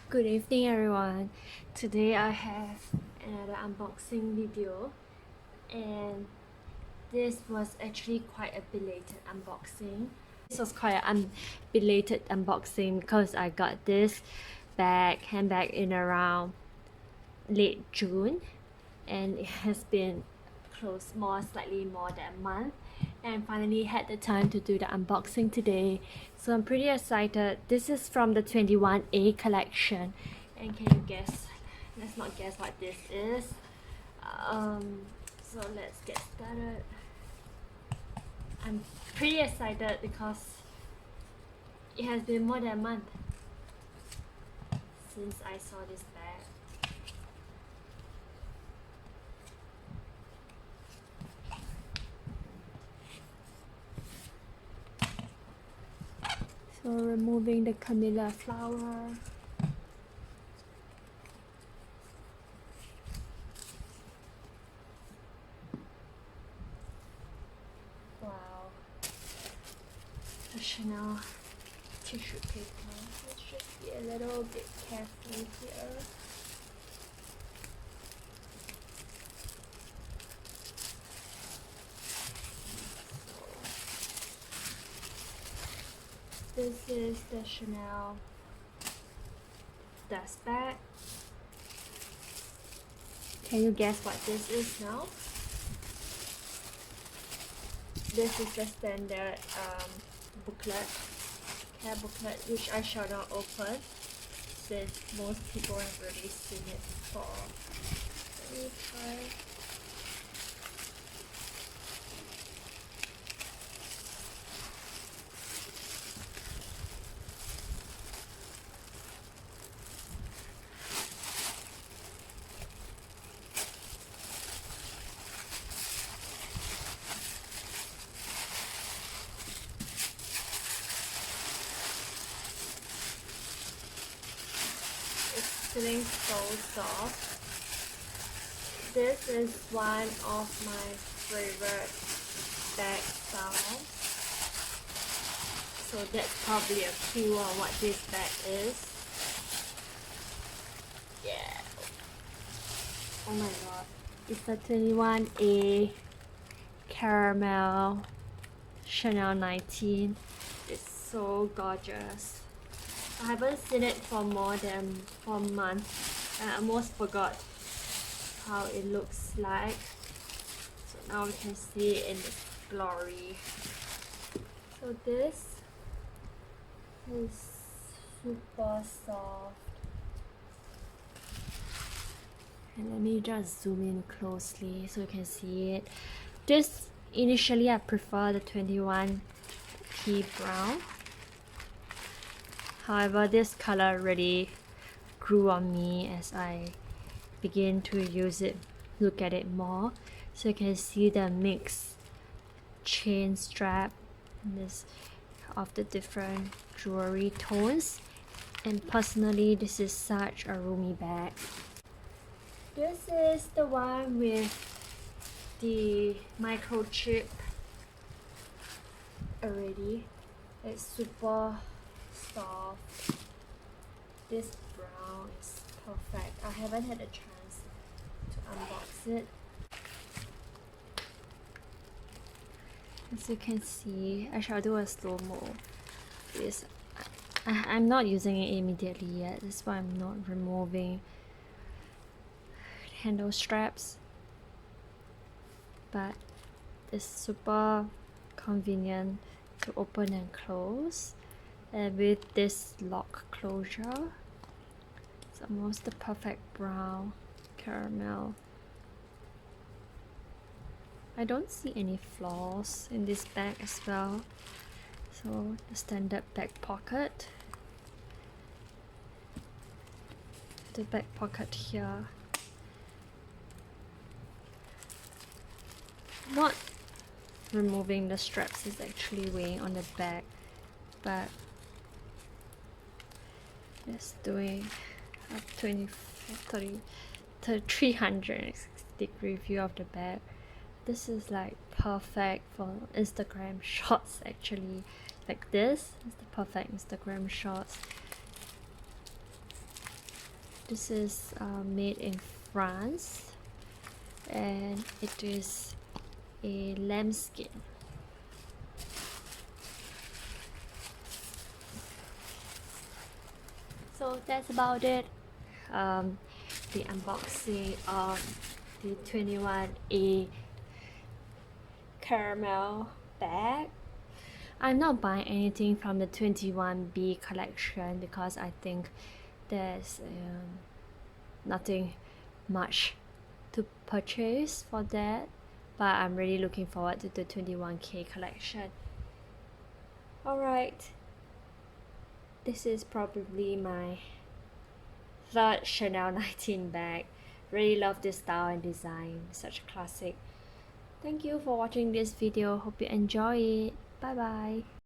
Good evening everyone. Today I have another unboxing video, and this was actually quite a belated unboxing. This was quite an belated unboxing because I got this handbag in around late June, and it has been closed slightly more than a month, and finally had the time to do the unboxing today, so I'm pretty excited. This is from the 21A collection, and can you guess? Let's not guess what this is. So let's get started. I'm pretty excited because it has been more than a month since I saw this bag. So removing the camellia flower. Wow. The Chanel tissue paper. Let's just be a little bit careful here. This is the Chanel dust bag. Can you guess what this is now? This is the standard care booklet, which I shall not open since most people have already seen it before. Let me try. Feeling so soft. This is one of my favorite bag styles, so that's probably a clue on what this bag is. Yeah. Oh my god. It's the 21A caramel Chanel 19. It's so gorgeous. I haven't seen it for more than 4 months, and I almost forgot how it looks like. So now we can see it in its glory. So this is super soft. And let me just zoom in closely so you can see it. This, initially I prefer the 21P brown. However, this color really grew on me as I begin to use it, look at it more. So you can see the mixed chain strap of the different jewelry tones. And personally, this is such a roomy bag. This is the one with the microchip already. It's super soft. This brown is perfect. I haven't had a chance to unbox it. As you can see, I shall do a slow-mo. I'm not using it immediately yet. That's why I'm not removing handle straps. But it's super convenient to open and close. And with this lock closure, it's almost the perfect brown caramel. I don't see any flaws in this bag as well. So the standard back pocket, the back pocket here. Not removing the straps is actually weighing on the back, but just doing a 360-degree view of the bag. This is like perfect for Instagram shots actually. Like this is the perfect Instagram shots. This is made in France, and it is a lambskin. So that's about it. The unboxing of the 21A caramel bag. I'm not buying anything from the 21B collection because I think there's nothing much to purchase for that, but I'm really looking forward to the 21K collection. Alright, this is probably my third Chanel 19 bag. Really love this style and design, such a classic. Thank you for watching this video. Hope you enjoy it. Bye bye.